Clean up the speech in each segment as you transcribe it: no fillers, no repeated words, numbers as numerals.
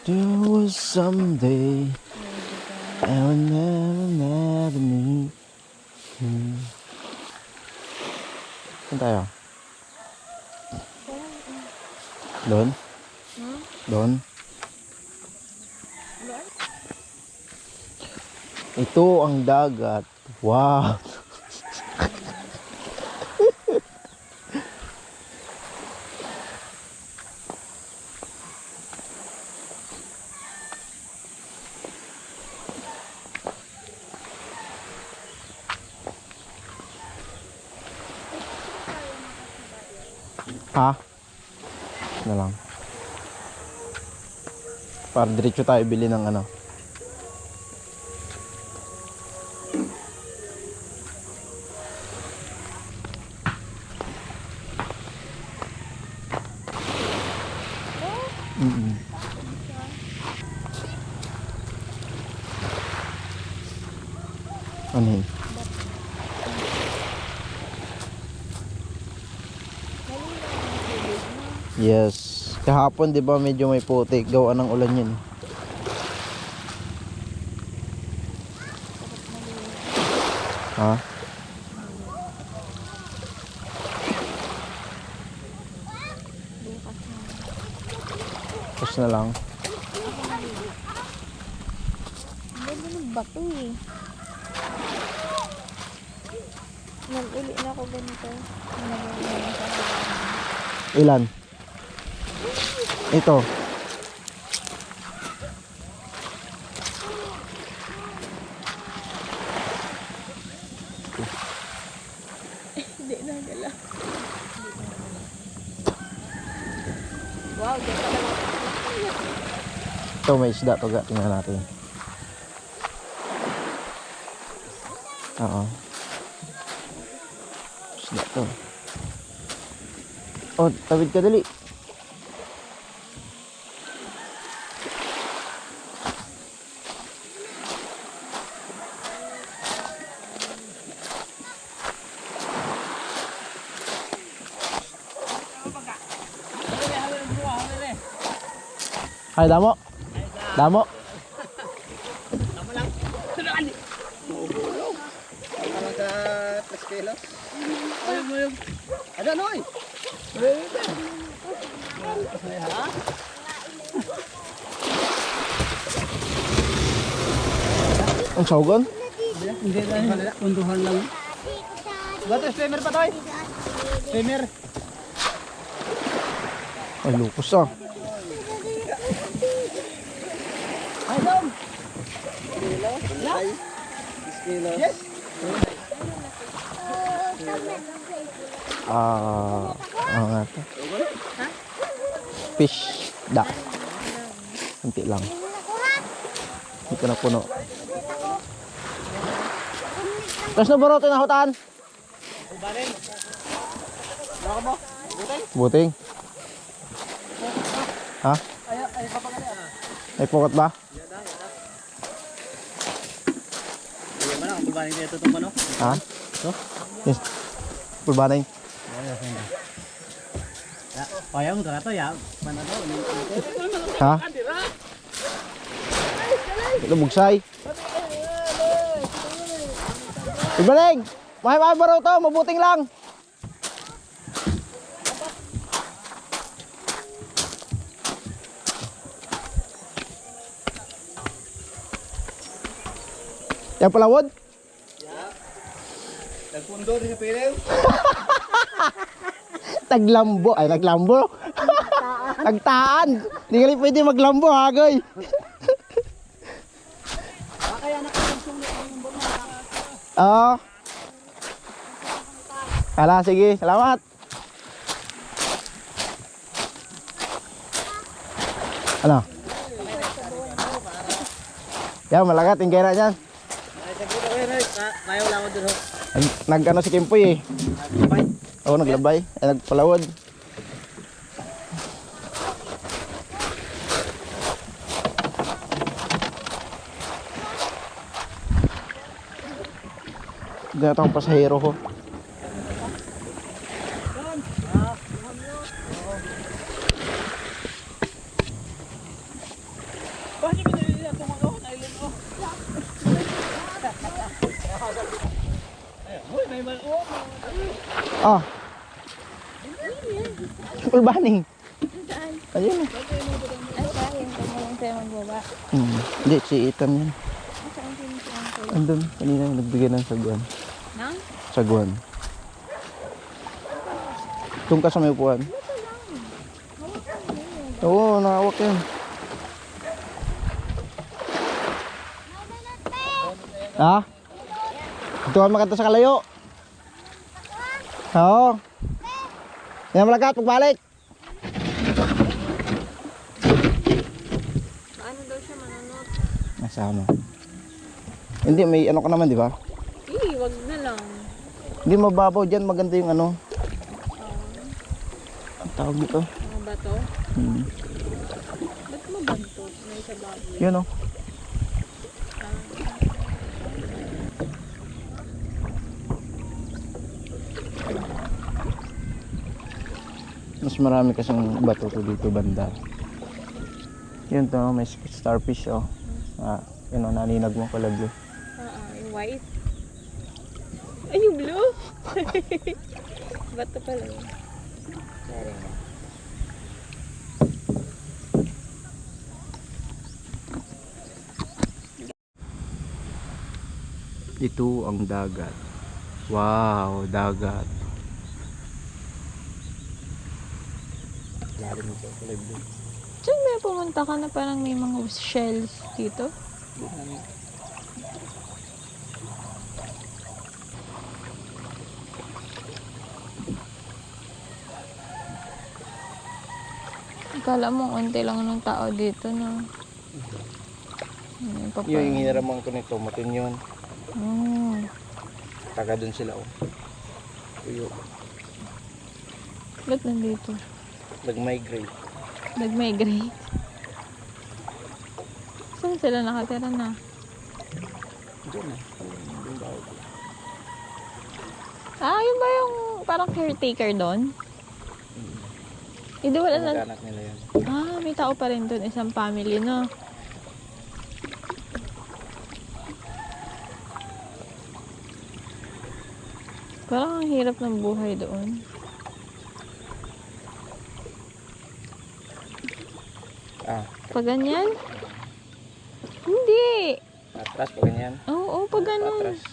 There was someday I will never need. Saan tayo? Doon? Doon? Ito ang dagat. Wow! Ha? Na lang. Para diretso tayo bili ng ano. Ano yun? Yes. Kahapon 'di ba medyo may putik, gawa ng ulan 'yun. Ha? Tapos na lang. Ganda ng bato eh. Nag-uli na ako ganito. Ilan? Ito. Hindi na gala. Wow, ganda lang. Ito may isda to, tingnan natin. Oo. Isda to. Oh, tawid ka dali. Ay, damo. Damo. Tama lang. Tulaan. Mauulong. Parang ka 3 kilos. Ayun. Ada noy. Ha? Ang saugon? Hindi lang. Unduhan lang. Bato, swimmer pa toy. Swimmer. Ay, lupos ah. Ay, dom. Kilo. Yes. Ano nga to? Fish da. Kunti lang. Hindi ko na puno. Tapos na baro tinahutan? Ubarin. Lako mo. Buting. Ha? Ay, kapag May pukot ba? Iya mana ubarin dia tutong pano? Ha? To? Yes. Pulbaning. Ya, payang to rato ya. Mana to? Ha? Ito bugsay. Pulbaning! Mahay baro to, mabuting lang. Yang pelawod? Nagpundo din sa pirew. Taglambo. Ay, naglambo. Nagtaan. Hindi ka pwede maglambo, hagoy. Kaya nakapagsulit ang buno. Oo. Hala, sige. Salamat. Ano? Yan, malagat. Yung kera niyan. Ay, sabi ko mayo lang ako dun. Nag-ano si Kimpoy eh. Bye. Oo, naglabay. Ay, nagpalawod. Ganito ang pasahero ko. Ah. Ulbaning. Saan? Ayun. Ay, sayang. Kung tayo magbaba. Hindi, si Ethan yan. Saan din si Uncle? Andun, kanina yung nagbigay ng saguan. Nang? Saguan. Doon ka sa may upuan. Oo, nakawak yan. Ha? Ito ka makanta sa kalayo. Oo. Yan malagat, pagbalik. Paano daw siya manunod? Nasama. Hindi, may ano ka naman, di ba? Wag na lang. Hindi mababaw dyan, maganda yung ano. Ang tawag dito. Mga bato? Ba't mo banto? May sa baboy. Yun o. Mas marami kasing bato to dito banda. Yun to, may starfish oh. Yun o, naninag mo pala blue. Yung white. Ay, yung blue? Bato pala yun. Sorry na. Ito ang dagat. Wow, dagat. Lalim ito, kulay blue. Diyan may pumunta ka na parang may mga shells dito? Akala mo unti lang ng tao dito na. Yung hiniramang ko nito, matin yun. Taga dun sila oh. Tuyo. Ba't nandito? Nag-migrate. Nag-migrate? Saan sila nakatira na? Diyan na. Yun ba yung parang caretaker doon? Hindi wala na. Anak nila yan. May tao pa rin doon. Isang family, no? Parang ang hirap ng buhay doon. Pag ganyan? Hindi. Atras pa ganyan. Oo, pag ganun. Atras.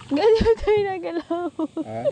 Ganyan tayo nagalaw. Ha?